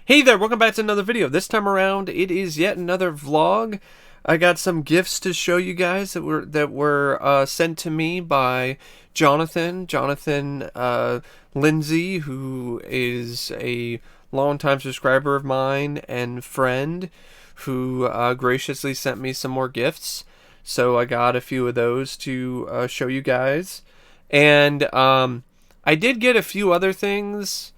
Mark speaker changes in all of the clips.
Speaker 1: Hey there, welcome back to another video. This time around, it is yet another vlog. I got some gifts to show you guys that were sent to me by Jonathan Lindsay, who is a longtime subscriber of mine and friend, who graciously sent me some more gifts. So I got a few of those to show you guys, and I did get a few other things.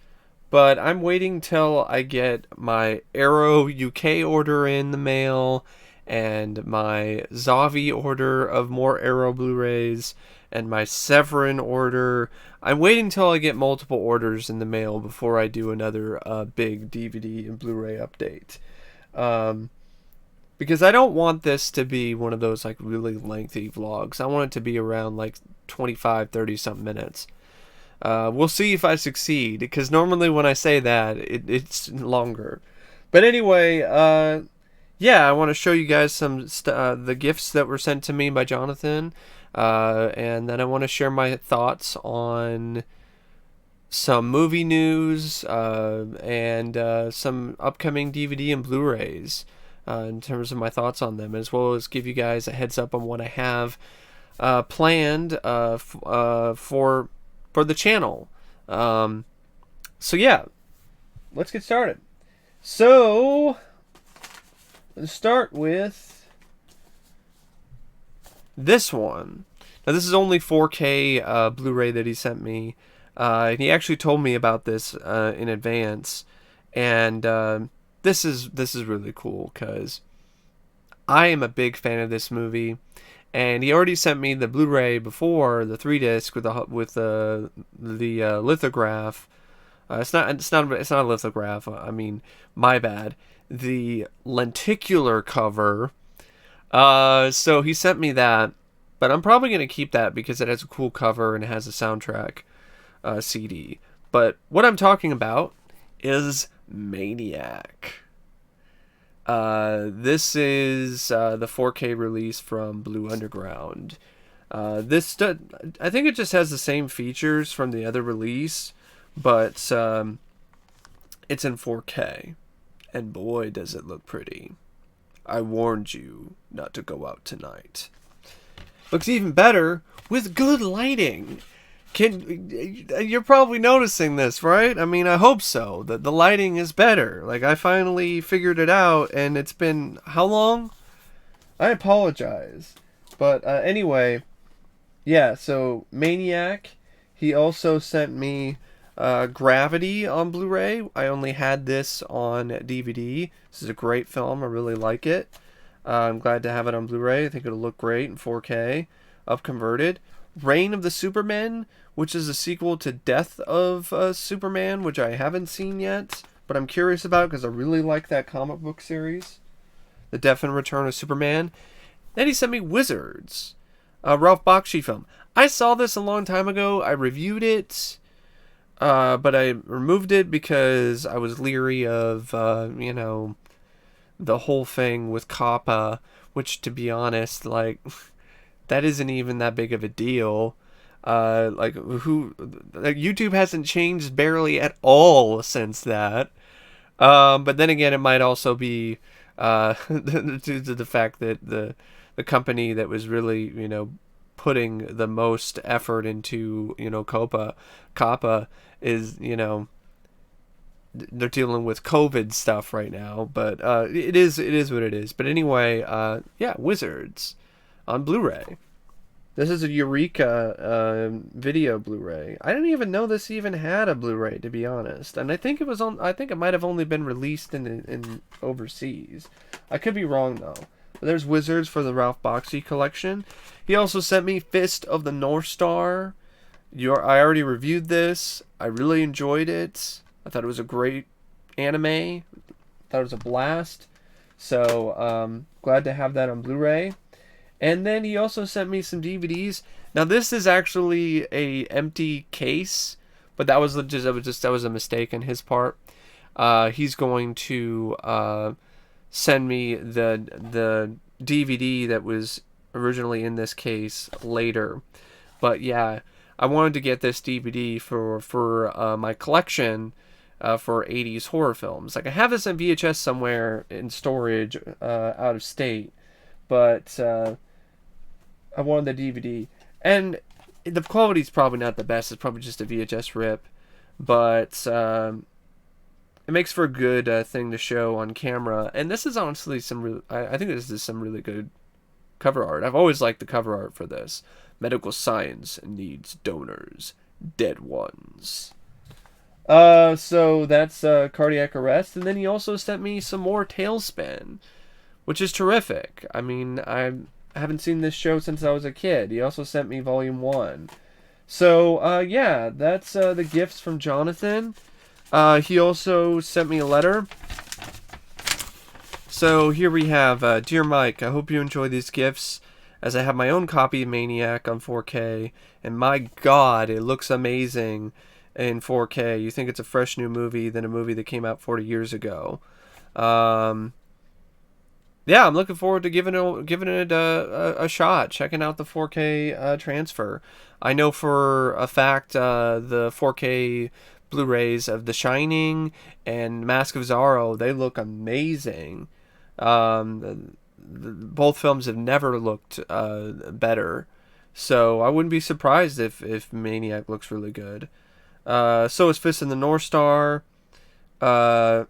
Speaker 1: But I'm waiting till I get my Arrow UK order in the mail and my Zavi order of more Arrow Blu-rays and my Severin order. I'm waiting till I get multiple orders in the mail before I do another big DVD and Blu-ray update. Because I don't want this to be one of those like really lengthy vlogs. I want it to be around like 25, 30 something minutes. We'll see if I succeed, because normally when I say that, it's longer. But anyway, yeah, I want to show you guys some the gifts that were sent to me by Jonathan, and then I want to share my thoughts on some movie news and some upcoming DVD and Blu-rays in terms of my thoughts on them, as well as give you guys a heads up on what I have planned for the channel. So yeah, let's get started. So let's start with this one. Now this is only 4K Blu-ray that he sent me. And he actually told me about this in advance, and this is really cool because I am a big fan of this movie. And he already sent me the Blu-ray before, the 3-disc with the lithograph. It's not a lithograph. I mean, my bad. The lenticular cover. So he sent me that, but I'm probably gonna keep that because it has a cool cover and it has a soundtrack CD. But what I'm talking about is Maniac. This is the 4K release from Blue Underground. I think it just has the same features from the other release, but it's in 4K, and boy does it look pretty. I warned you not to go out tonight. Looks even better with good lighting. You're probably noticing this, right? I mean, I hope so. That the lighting is better. Like, I finally figured it out, and it's been how long? I apologize. But anyway, yeah, so Maniac. He also sent me Gravity on Blu-ray. I only had this on DVD. This is a great film. I really like it. I'm glad to have it on Blu-ray. I think it'll look great in 4K, upconverted. Reign of the Supermen, which is a sequel to Death of Superman, which I haven't seen yet, but I'm curious about because I really like that comic book series, The Death and Return of Superman. Then he sent me Wizards, a Ralph Bakshi film. I saw this a long time ago. I reviewed it, but I removed it because I was leery of, the whole thing with Kappa, which, to be honest, like, that isn't even that big of a deal. YouTube hasn't changed barely at all since that. But then again, it might also be due to the fact that the company that was really, putting the most effort into, Kappa is, they're dealing with COVID stuff right now. But it is what it is. But anyway, yeah, Wizards on Blu-ray. This is a Eureka video Blu-ray. I didn't even know this even had a Blu-ray, to be honest. And I think it was on. I think it might have only been released in overseas. I could be wrong though. But there's Wizards for the Ralph Bakshi collection. He also sent me Fist of the North Star. I already reviewed this. I really enjoyed it. I thought it was a great anime. Thought it was a blast. So glad to have that on Blu-ray. And then he also sent me some DVDs. Now this is actually a empty case, but that was a mistake on his part. He's going to send me the DVD that was originally in this case later. But yeah, I wanted to get this DVD for my collection for 80s horror films. Like I have this in VHS somewhere in storage out of state, but I wanted the DVD. And the quality's probably not the best. It's probably just a VHS rip, but it makes for a good thing to show on camera. And this is honestly some really, I think this is some really good cover art. I've always liked the cover art for this. Medical science needs donors, dead ones. So that's cardiac arrest, and then he also sent me some more Tailspin, which is terrific. I mean, I haven't seen this show since I was a kid. He also sent me Volume 1. So, yeah, that's the gifts from Jonathan. He also sent me a letter. So here we have, Dear Mike, I hope you enjoy these gifts, as I have my own copy of Maniac on 4K, and my god, it looks amazing in 4K. You think it's a fresh new movie than a movie that came out 40 years ago. Yeah, I'm looking forward to giving it a shot, checking out the 4K transfer. I know for a fact the 4K Blu-rays of The Shining and Mask of Zorro, they look amazing. Both films have never looked better, so I wouldn't be surprised if Maniac looks really good. So is Fist in the North Star. So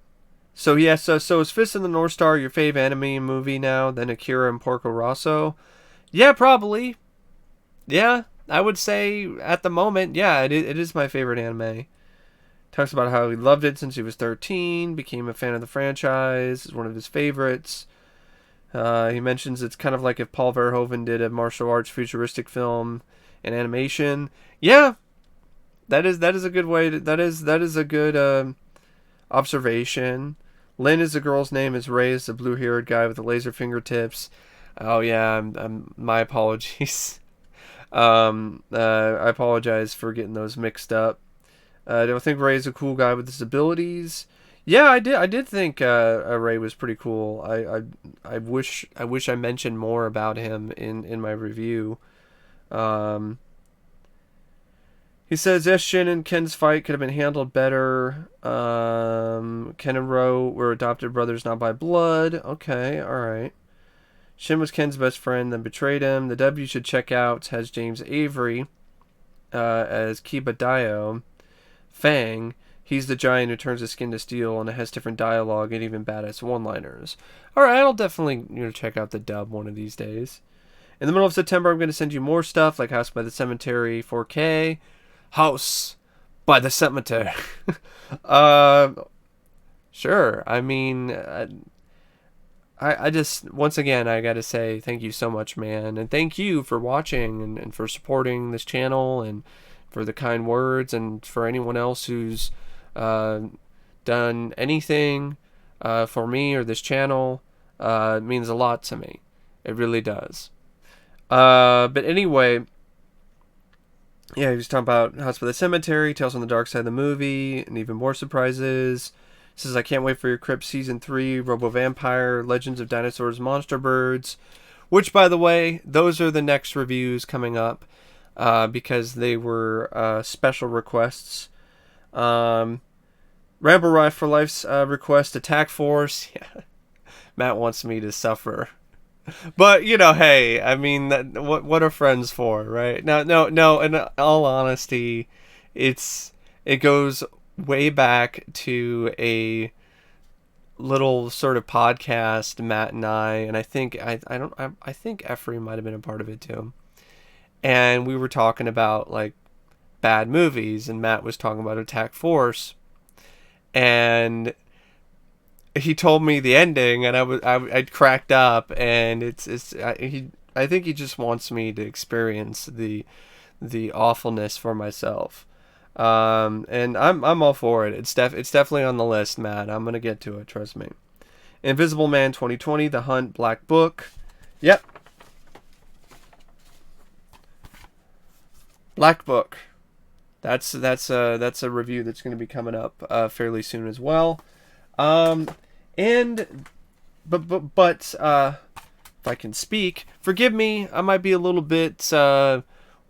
Speaker 1: is Fist in the North Star your fave anime movie now, then Akira and Porco Rosso? Yeah, probably. Yeah, I would say at the moment, yeah, it is my favorite anime. Talks about how he loved it since he was 13, became a fan of the franchise, is one of his favorites. He mentions it's kind of like if Paul Verhoeven did a martial arts futuristic film in animation. Yeah, that is a good way to, that is a good observation. Lynn is the girl's name. Is Ray is the blue-haired guy with the laser fingertips. Oh yeah, my apologies. I apologize for getting those mixed up. I don't think Ray is a cool guy with disabilities. Yeah, I did think Ray was pretty cool. I wish I mentioned more about him in my review. He says, yes, Shin and Ken's fight could have been handled better. Ken and Ro were adopted brothers not by blood. Okay, alright. Shin was Ken's best friend, then betrayed him. The W should check out has James Avery as Kiba Dio. Fang, he's the giant who turns his skin to steel, and it has different dialogue and even badass one-liners. Alright, I'll definitely check out the dub one of these days. In the middle of September, I'm going to send you more stuff, like House by the Cemetery 4K. House by the Cemetery. Sure. I mean, I just, once again, I gotta say thank you so much, man. And thank you for watching and for supporting this channel and for the kind words, and for anyone else who's done anything for me or this channel. It means a lot to me. It really does. But anyway, yeah, he was talking about House by the Cemetery, Tales on the Dark Side of the movie, and even more surprises. He says, I can't wait for your Crypt Season 3, Robo-Vampire, Legends of Dinosaurs, Monster Birds, which, by the way, those are the next reviews coming up, because they were special requests. Rambo Ride for Life's request, Attack Force. Yeah. Matt wants me to suffer. But, hey, I mean, what are friends for, right? No, in all honesty, it goes way back to a little sort of podcast Matt and I think I think Efrey might have been a part of it too. And we were talking about like bad movies, and Matt was talking about Attack Force, and he told me the ending, and I'd cracked up, and I think he just wants me to experience the awfulness for myself, and I'm all for it. It's definitely on the list, Matt. I'm gonna get to it, trust me. Invisible Man 2020, The Hunt, Black Book. Yep. Black Book. That's a review that's going to be coming up fairly soon as well. But if I can speak, forgive me, I might be a little bit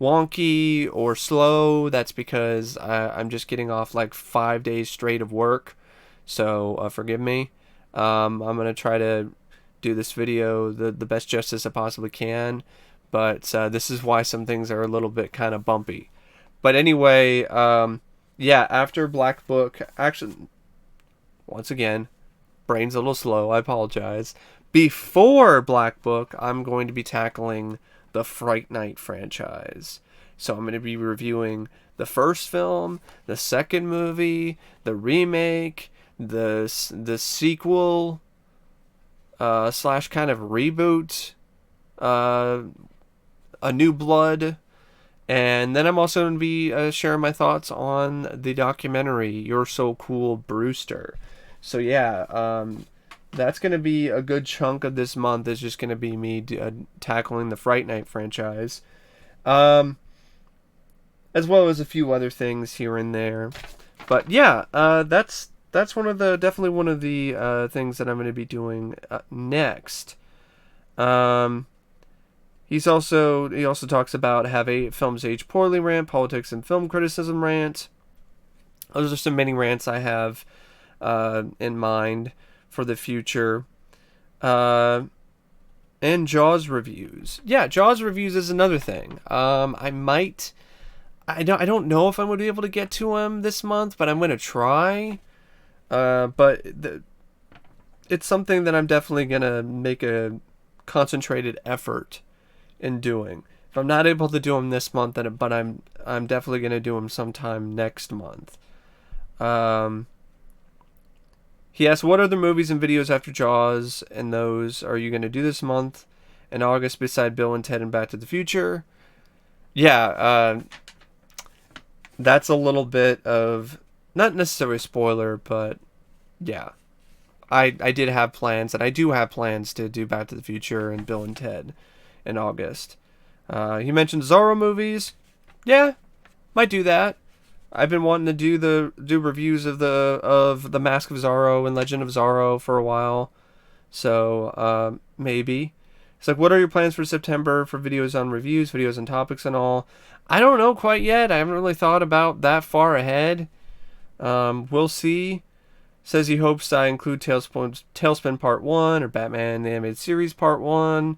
Speaker 1: wonky or slow, that's because I'm just getting off like 5 days straight of work. So forgive me. I'm going to try to do this video the best justice I possibly can. But this is why some things are a little bit kind of bumpy. But anyway, yeah, after Black Book, actually, once again, brain's a little slow, I apologize. Before Black Book, I'm going to be tackling the Fright Night franchise. So I'm going to be reviewing the first film, the second movie, the remake, the sequel slash kind of reboot, A New Blood, and then I'm also going to be sharing my thoughts on the documentary You're So Cool, Brewster. So yeah, that's going to be a good chunk of this month is just going to be me tackling the Fright Night franchise. As well as a few other things here and there. But yeah, that's definitely one of the things that I'm going to be doing next. He also talks about have a films age poorly rant, politics and film criticism rant. Those are some many rants I have in mind for the future. And Jaws reviews. Yeah, Jaws reviews is another thing. I don't know if I'm going to be able to get to them this month, but I'm going to try. But it's something that I'm definitely going to make a concentrated effort in doing. If I'm not able to do them this month, but I'm definitely going to do them sometime next month. He asked, what other movies and videos after Jaws and those are you going to do this month in August beside Bill and Ted and Back to the Future? Yeah, that's a little bit of, not necessarily a spoiler, but yeah. I did have plans, and I do have plans to do Back to the Future and Bill and Ted in August. He mentioned Zorro movies. Yeah, might do that. I've been wanting to do reviews of the Mask of Zorro and Legend of Zorro for a while, so maybe. It's like, what are your plans for September for videos on reviews, videos on topics, and all? I don't know quite yet. I haven't really thought about that far ahead. We'll see. Says he hopes I include Tailspin Part 1 or Batman the Animated Series Part 1.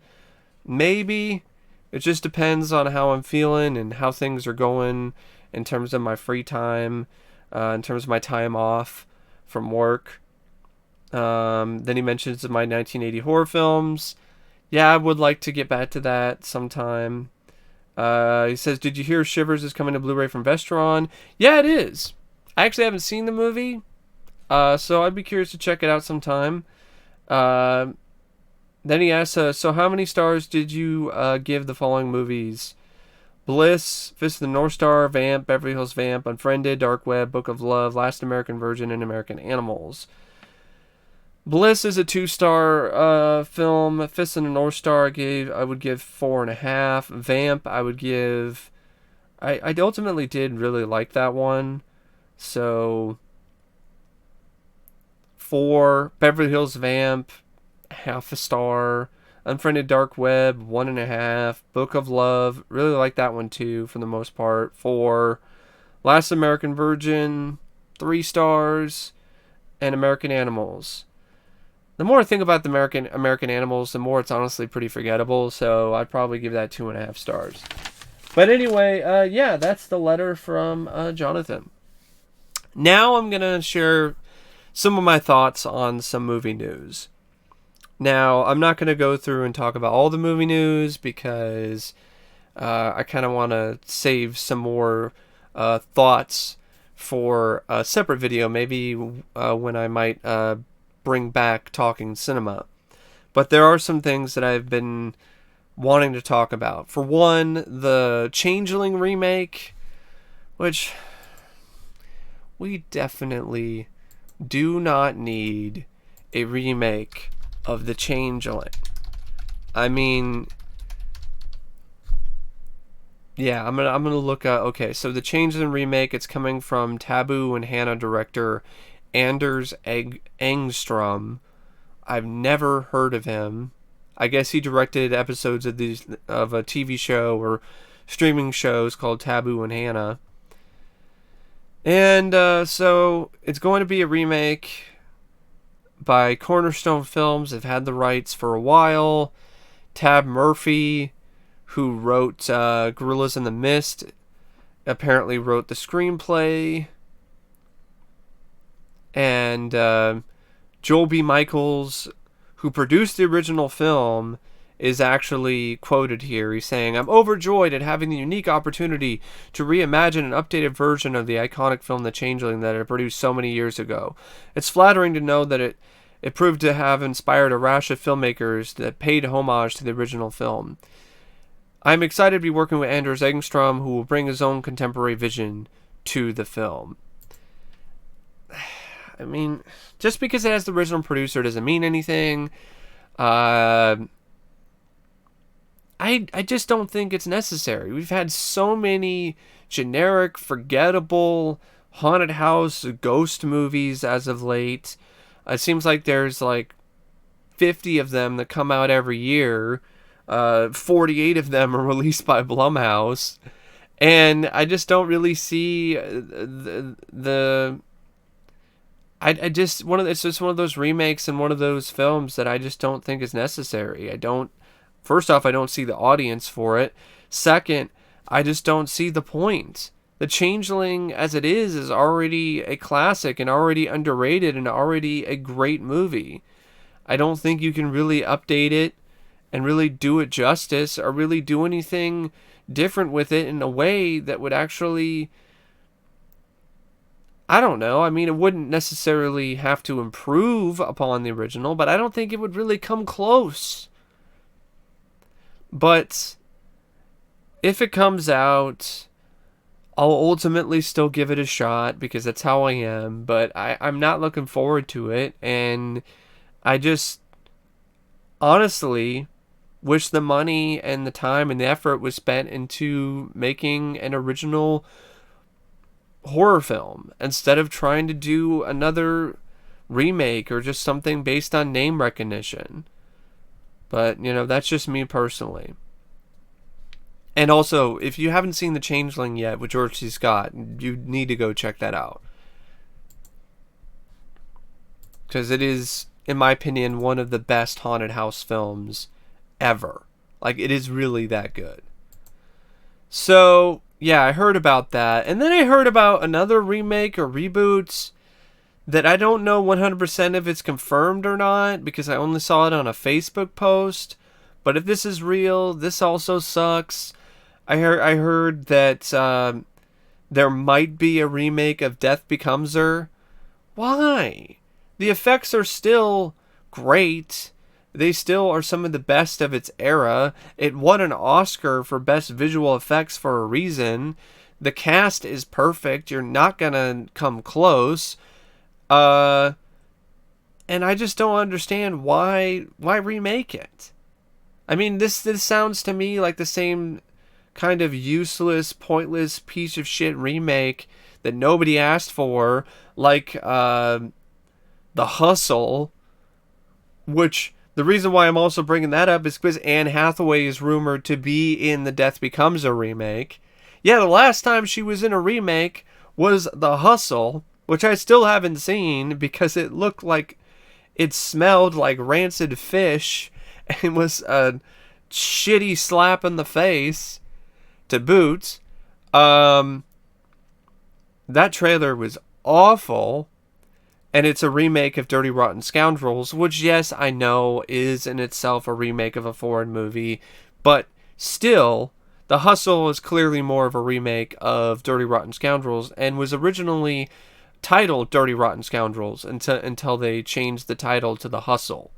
Speaker 1: Maybe. It just depends on how I'm feeling and how things are going in terms of my free time, in terms of my time off from work. Then he mentions my 1980 horror films. Yeah, I would like to get back to that sometime. He says, did you hear Shivers is coming to Blu-ray from Vestron? Yeah, it is. I actually haven't seen the movie. So I'd be curious to check it out sometime. Then he asks, so how many stars did you give the following movies? Bliss, Fist of the North Star, Vamp, Beverly Hills Vamp, Unfriended, Dark Web, Book of Love, Last American Virgin, and American Animals. Bliss is a 2-star film. Fist of the North Star I would give 4.5. Vamp I would give... I ultimately did really like that one. So 4. Beverly Hills Vamp, 0.5 star. Unfriended Dark Web, 1.5. Book of Love, really like that one too for the most part. 4. Last American Virgin, 3 stars. And American Animals. The more I think about the American Animals, the more it's honestly pretty forgettable. So I'd probably give that 2.5 stars. But anyway, yeah, that's the letter from Jonathan. Now I'm gonna share some of my thoughts on some movie news. Now, I'm not going to go through and talk about all the movie news because I kind of want to save some more thoughts for a separate video, maybe when I might bring back Talking Cinema. But there are some things that I've been wanting to talk about. For one, the Changeling remake, which we definitely do not need a remake of the Changeling. I mean, yeah, I'm gonna look at. Okay, so the Changeling remake. It's coming from Taboo and Hannah director Anders Engström. I've never heard of him. I guess he directed episodes of a TV show or streaming shows called Taboo and Hannah. And so it's going to be a remake by Cornerstone Films. They've had the rights for a while. Tab Murphy, who wrote Gorillas in the Mist, apparently wrote the screenplay. And Joel B. Michaels, who produced the original film, is actually quoted here. He's saying, "I'm overjoyed at having the unique opportunity to reimagine an updated version of the iconic film The Changeling that I produced so many years ago. It's flattering to know that it proved to have inspired a rash of filmmakers that paid homage to the original film. I'm excited to be working with Anders Engstrom, who will bring his own contemporary vision to the film." I mean, just because it has the original producer doesn't mean anything. I just don't think it's necessary. We've had so many generic, forgettable, haunted house, ghost movies as of late. It seems like there's like 50 of them that come out every year. 48 of them are released by Blumhouse. And I just don't really see it's just one of those remakes and one of those films that I just don't think is necessary. First off, I don't see the audience for it. Second, I just don't see the point. The Changeling, as it is already a classic and already underrated and already a great movie. I don't think you can really update it and really do it justice or really do anything different with it in a way that would actually... I don't know. I mean, it wouldn't necessarily have to improve upon the original, but I don't think it would really come close. But if it comes out, I'll ultimately still give it a shot because that's how I am. But I'm not looking forward to it. And I just honestly wish the money and the time and the effort was spent into making an original horror film instead of trying to do another remake or just something based on name recognition. But, that's just me personally. And also, if you haven't seen The Changeling yet with George C. Scott, you need to go check that out. Because it is, in my opinion, one of the best haunted house films ever. Like, it is really that good. So, yeah, I heard about that. And then I heard about another remake or reboots that I don't know 100% if it's confirmed or not because I only saw it on a Facebook post. But if this is real, this also sucks. I heard that there might be a remake of Death Becomes Her. Why? The effects are still great. They still are some of the best of its era. It won an Oscar for Best Visual Effects for a reason. The cast is perfect. You're not gonna come close. And I just don't understand why remake it. I mean, this sounds to me like the same kind of useless, pointless piece of shit remake that nobody asked for, like The Hustle, which the reason why I'm also bringing that up is because Anne Hathaway is rumored to be in the Death Becomes Her remake. Yeah, the last time she was in a remake was The Hustle, which I still haven't seen because it looked like it smelled like rancid fish and was a shitty slap in the face to boot. That trailer was awful, and it's a remake of Dirty Rotten Scoundrels, which, yes, I know is in itself a remake of a foreign movie, but still, The Hustle is clearly more of a remake of Dirty Rotten Scoundrels and was originally titled Dirty Rotten Scoundrels until they changed the title to The Hustle.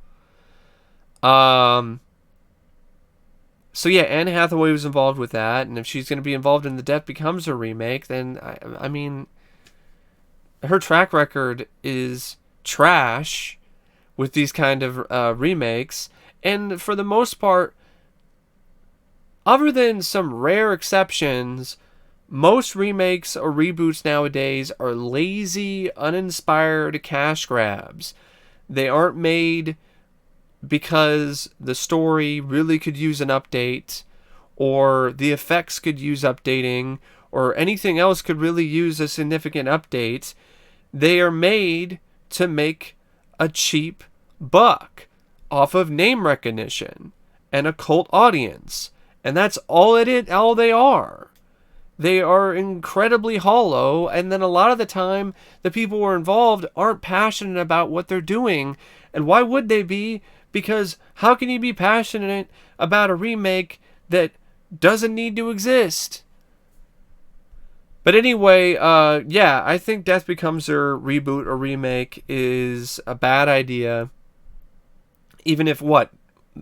Speaker 1: So yeah, Anne Hathaway was involved with that, and if she's going to be involved in the Death Becomes Her remake, then I mean, her track record is trash with these kind of remakes, and for the most part, other than some rare exceptions, most remakes or reboots nowadays are lazy, uninspired cash grabs. They aren't made because the story really could use an update, or the effects could use updating, or anything else could really use a significant update. They are made to make a cheap buck off of name recognition and a cult audience. And that's all all they are. They are incredibly hollow, and then a lot of the time, the people who are involved aren't passionate about what they're doing. And why would they be? Because how can you be passionate about a remake that doesn't need to exist? But anyway, yeah, I think Death Becomes Her reboot or remake is a bad idea. Even if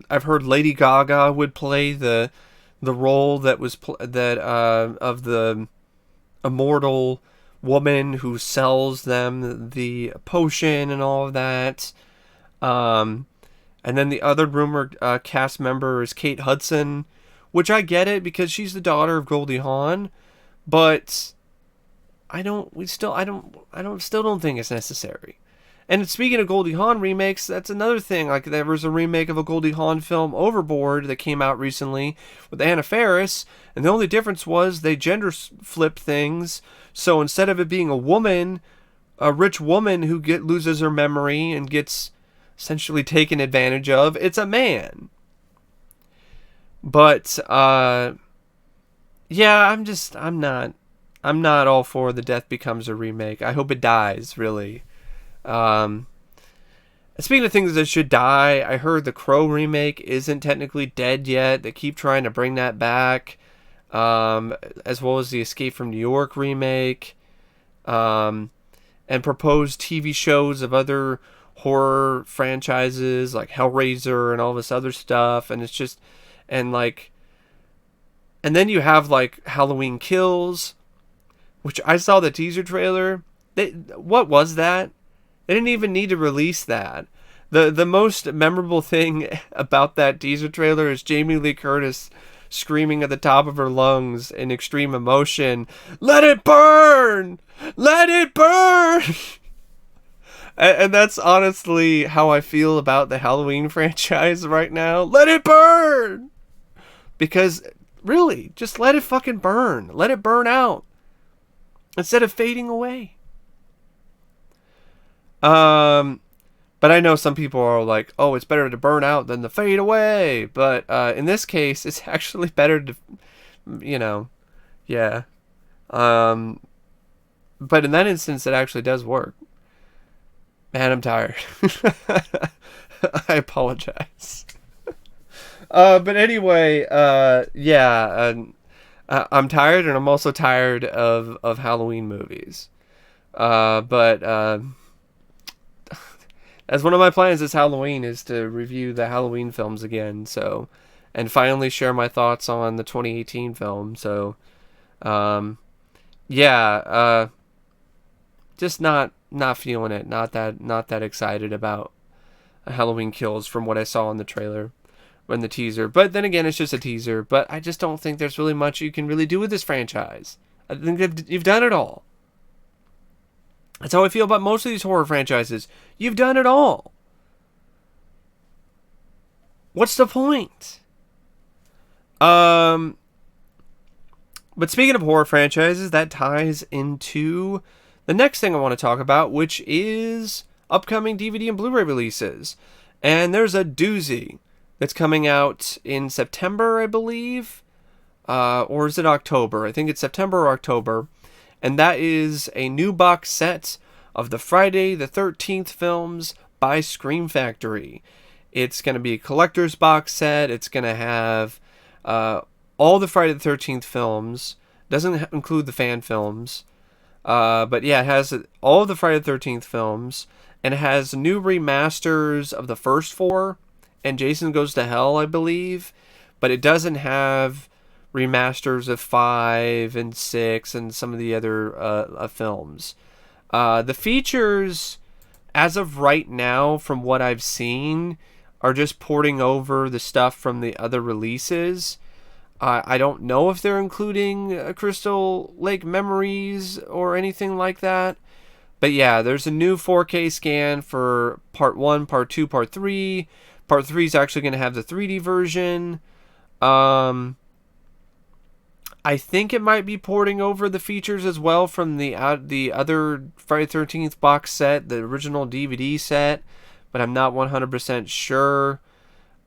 Speaker 1: I've heard Lady Gaga would play the role that was of the immortal woman who sells them the potion and all of that. And then the other rumored cast member is Kate Hudson, which I get it because she's the daughter of Goldie Hawn, but still don't think it's necessary. And speaking of Goldie Hawn remakes, that's another thing. Like, there was a remake of a Goldie Hawn film, Overboard, that came out recently with Anna Faris, and the only difference was they gender flipped things. So instead of it being a woman, a rich woman who loses her memory and gets essentially taken advantage of, it's a man. But yeah, I'm not all for the Death Becomes a remake. I hope it dies, really. Speaking of things that should die, I heard the Crow remake isn't technically dead yet. They keep trying to bring that back, as well as the Escape from New York remake, and proposed TV shows of other horror franchises like Hellraiser and all this other stuff. And it's just, and then you have like Halloween Kills, which I saw the teaser trailer. What was that? They didn't even need to release that. The most memorable thing about that teaser trailer is Jamie Lee Curtis screaming at the top of her lungs in extreme emotion, "Let it burn! Let it burn!" And that's honestly how I feel about the Halloween franchise right now. Let it burn! Because, really, just let it fucking burn. Let it burn out. Instead of fading away. But I know some people are like, oh, it's better to burn out than to fade away. But in this case, it's actually better to, yeah. But in that instance, it actually does work. Man, I'm tired. I apologize. But anyway, yeah, I'm tired, and I'm also tired of Halloween movies. But as one of my plans this Halloween is to review the Halloween films again, so, and finally share my thoughts on the 2018 film. So, yeah, just not feeling it. Not that excited about Halloween Kills from what I saw in the trailer and the teaser. But then again, it's just a teaser. But I just don't think there's really much you can really do with this franchise. I think you've done it all. That's how I feel about most of these horror franchises. You've done it all. What's the point? But speaking of horror franchises, that ties into the next thing I want to talk about, which is upcoming DVD and Blu-ray releases. And there's a doozy that's coming out in September, I believe. Or is it October? I think it's September or October. And that is a new box set of the Friday the 13th films by Scream Factory. It's going to be a collector's box set. It's going to have all the Friday the 13th films. Doesn't include the fan films. But yeah, it has all of the Friday the 13th films. And it has new remasters of the first four. And Jason Goes to Hell, I believe. But it doesn't have remasters of 5 and 6 and some of the other films. The features, as of right now, from what I've seen, are just porting over the stuff from the other releases. I don't know if they're including Crystal Lake Memories or anything like that. But yeah, there's a new 4K scan for Part 1, Part 2, Part 3. Part 3 is actually going to have the 3D version. I think it might be porting over the features as well from the other Friday the 13th box set, the original DVD set, but I'm not 100% sure.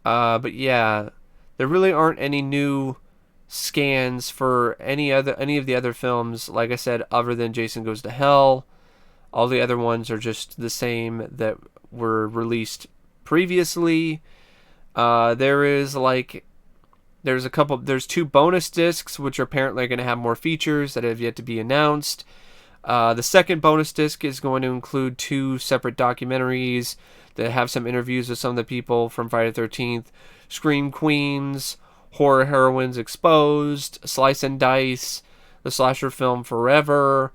Speaker 1: But yeah, there really aren't any new scans for any of the other films, like I said, other than Jason Goes to Hell. All the other ones are just the same that were released previously. There is like there's two bonus discs which are apparently going to have more features that have yet to be announced. The second bonus disc is going to include two separate documentaries that have some interviews with some of the people from Friday the 13th, Scream Queens, Horror Heroines Exposed, Slice and Dice, the slasher film Forever.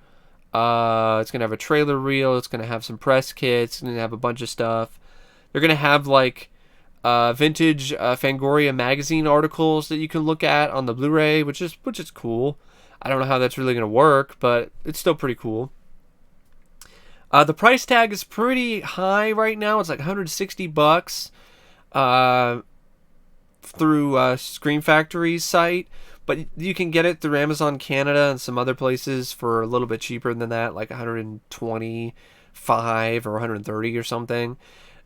Speaker 1: It's going to have a trailer reel. It's going to have some press kits. It's going to have a bunch of stuff. They're going to have like vintage Fangoria magazine articles that you can look at on the Blu-ray, which is cool. I don't know how that's really going to work, but it's still pretty cool. The price tag is pretty high right now. It's like $160 through Scream Factory's site, but you can get it through Amazon Canada and some other places for a little bit cheaper than that, like $125 or $130 or something.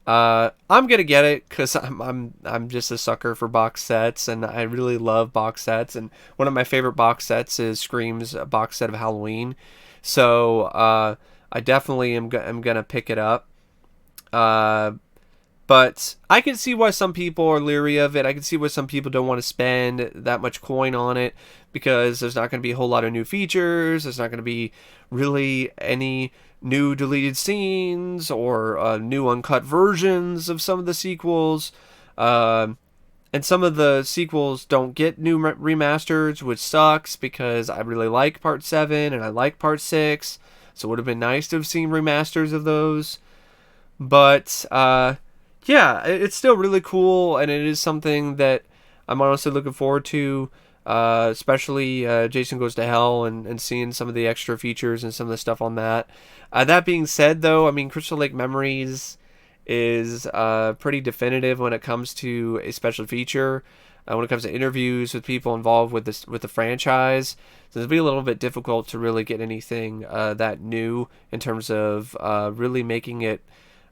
Speaker 1: I'm gonna get it because I'm just a sucker for box sets, and I really love box sets. And one of my favorite box sets is Scream's box set of Halloween. So I definitely am gonna pick it up. But I can see why some people are leery of it. I can see why some people don't want to spend that much coin on it because there's not going to be a whole lot of new features. There's not going to be really any new deleted scenes or new uncut versions of some of the sequels. And some of the sequels don't get new remasters, which sucks because I really like Part 7 and I like Part 6. So it would have been nice to have seen remasters of those. But yeah, it's still really cool, and it is something that I'm honestly looking forward to, especially Jason Goes to Hell and seeing some of the extra features and some of the stuff on that. That being said, though, I mean, Crystal Lake Memories is pretty definitive when it comes to a special feature. When it comes to interviews with people involved with the franchise, so it'll be a little bit difficult to really get anything that new in terms of really making it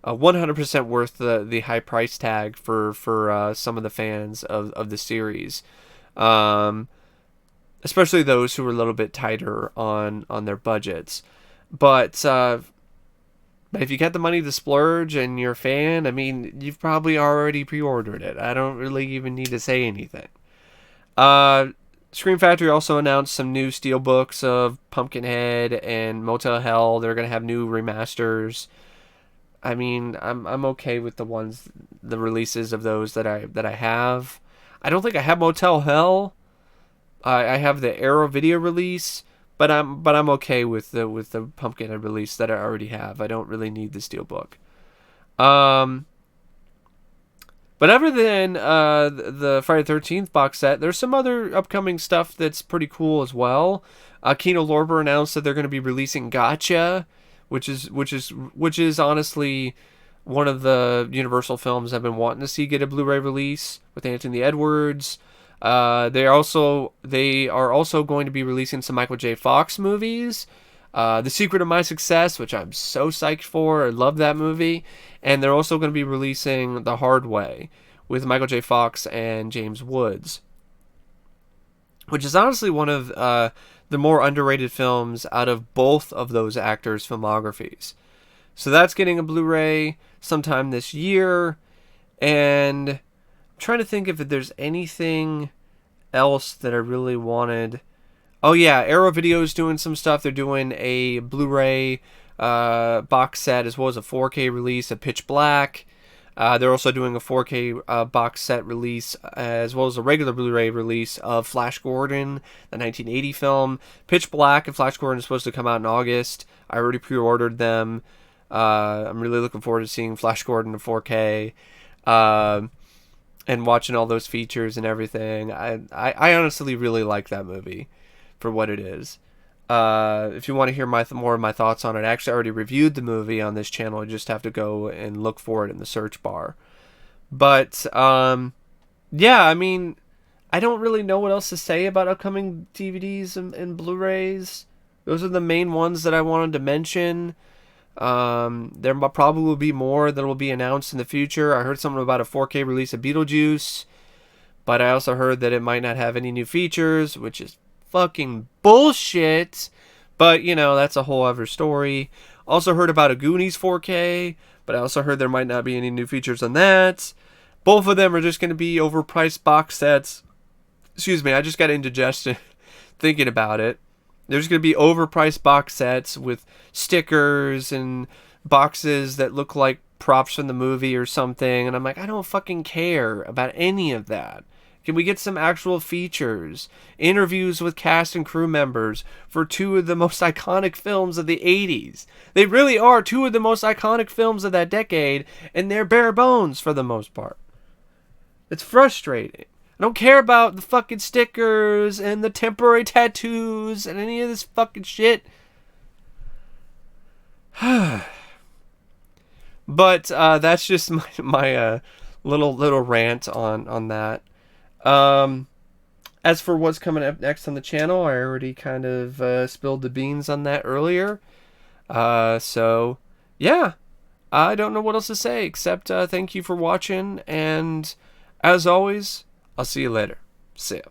Speaker 1: 100% worth the high price tag for some of the fans of the series, especially those who are a little bit tighter on their budgets. But if you got the money to splurge and you're a fan, I mean, you've probably already pre-ordered it. I don't really even need to say anything. Scream Factory also announced some new steelbooks of Pumpkinhead and Motel Hell. They're going to have new remasters. I mean, I'm okay with the releases of those that I have. I don't think I have Motel Hell. I have the Arrow video release, but I'm okay with the Pumpkinhead release that I already have. I don't really need the steelbook. But other than the Friday the 13th box set, there's some other upcoming stuff that's pretty cool as well. Kino Lorber announced that they're going to be releasing Gotcha, which is honestly one of the Universal films I've been wanting to see get a Blu-ray release with Anthony Edwards. They are also going to be releasing some Michael J. Fox movies. The Secret of My Success, which I'm so psyched for. I love that movie. And they're also going to be releasing The Hard Way with Michael J. Fox and James Woods, which is honestly one of the more underrated films out of both of those actors' filmographies. So that's getting a Blu-ray sometime this year. And I'm trying to think if there's anything else that I really wanted. Oh yeah, Arrow Video is doing some stuff. They're doing a Blu-ray box set as well as a 4K release of Pitch Black. They're also doing a 4K box set release as well as a regular Blu-ray release of Flash Gordon, the 1980 film. Pitch Black and Flash Gordon is supposed to come out in August. I already pre-ordered them. I'm really looking forward to seeing Flash Gordon in 4K and watching all those features and everything. I honestly really like that movie for what it is. If you want to hear more of my thoughts on it, I actually already reviewed the movie on this channel. You just have to go and look for it in the search bar. But yeah, I mean, I don't really know what else to say about upcoming DVDs and Blu-rays. Those are the main ones that I wanted to mention. There probably will be more that will be announced in the future. I heard something about a 4K release of Beetlejuice, but I also heard that it might not have any new features, which is fucking bullshit. But, you know, that's a whole other story. Also heard about a Goonies 4K, but I also heard there might not be any new features on that. Both of them are just going to be overpriced box sets. Excuse me, I just got indigestion thinking about it. There's going to be overpriced box sets with stickers and boxes that look like props from the movie or something. And I'm like, I don't fucking care about any of that. Can we get some actual features? Interviews with cast and crew members for two of the most iconic films of the 80s. They really are two of the most iconic films of that decade, and they're bare bones for the most part. It's frustrating. I don't care about the fucking stickers and the temporary tattoos and any of this fucking shit. But that's just my little rant on that. As for what's coming up next on the channel, I already kind of spilled the beans on that earlier. So, yeah. I don't know what else to say except thank you for watching. And as always, I'll see you later. See ya.